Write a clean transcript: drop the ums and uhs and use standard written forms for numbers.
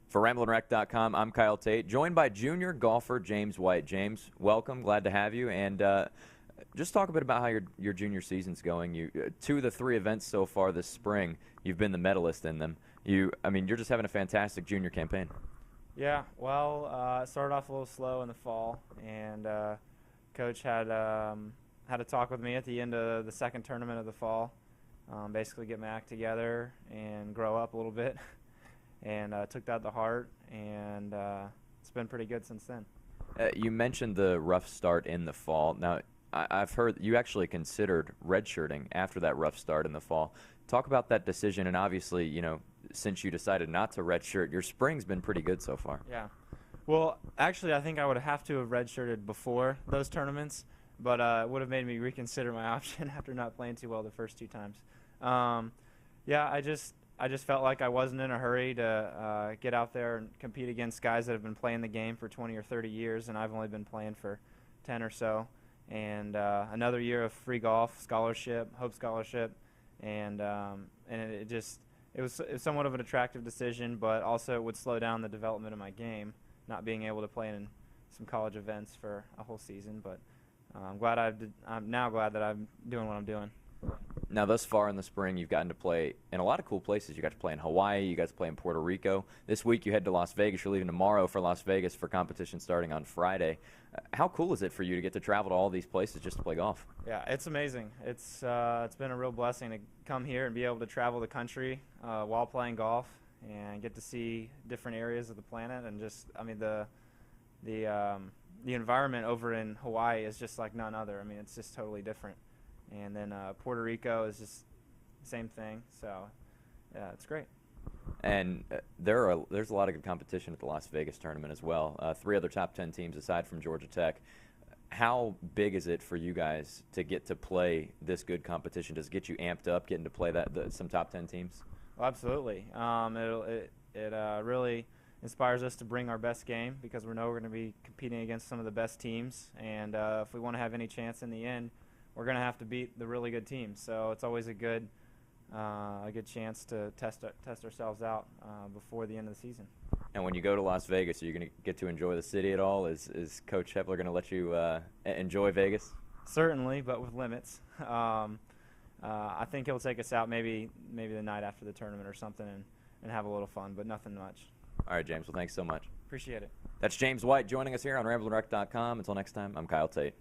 For RamblinRec.com, I'm Kyle Tait, joined by junior golfer James White. James, welcome. Glad to have you. And just talk a bit about how your junior season's going. Two of the three events so far this spring, you've been the medalist in them. You're just having a fantastic junior campaign. Yeah, well, it started off a little slow in the fall, and Coach had a talk with me at the end of the second tournament of the fall. Basically get my act together and grow up a little bit. And took that to heart, and it's been pretty good since then. You mentioned the rough start in the fall. Now, I've heard you actually considered redshirting after that rough start in the fall. Talk about that decision, and obviously, since you decided not to redshirt, your spring's been pretty good so far. Yeah. Well, actually, I think I would have to have redshirted before those tournaments, but it would have made me reconsider my option after not playing too well the first two times. Yeah, I just felt like I wasn't in a hurry to get out there and compete against guys that have been playing the game for 20 or 30 years, and I've only been playing for 10 or so. And another year of free golf scholarship, Hope Scholarship, and it was somewhat of an attractive decision, but also it would slow down the development of my game, not being able to play in some college events for a whole season. But I'm now glad that I'm doing what I'm doing. Now, thus far in the spring, you've gotten to play in a lot of cool places. You got to play in Hawaii. You got to play in Puerto Rico. This week, you head to Las Vegas. You're leaving tomorrow for Las Vegas for competition starting on Friday. How cool is it for you to get to travel to all these places just to play golf? Yeah, it's amazing. It's been a real blessing to come here and be able to travel the country while playing golf and get to see different areas of the planet. And the environment over in Hawaii is just like none other. It's just totally different. And then Puerto Rico is just the same thing. So, yeah, it's great. And there's a lot of good competition at the Las Vegas tournament as well. Three other top 10 teams aside from Georgia Tech. How big is it for you guys to get to play this good competition? Does it get you amped up getting to play some top 10 teams? Well, absolutely. It really inspires us to bring our best game because we know we're going to be competing against some of the best teams. And if we want to have any chance in the end, we're going to have to beat the really good teams. So it's always a good chance to test ourselves out before the end of the season. And when you go to Las Vegas, are you going to get to enjoy the city at all? Is Coach Hepler going to let you enjoy Vegas? Certainly, but with limits. I think he'll take us out maybe the night after the tournament or something and have a little fun, but nothing much. All right, James. Well, thanks so much. Appreciate it. That's James White joining us here on RamblinRec.com. Until next time, I'm Kyle Tait.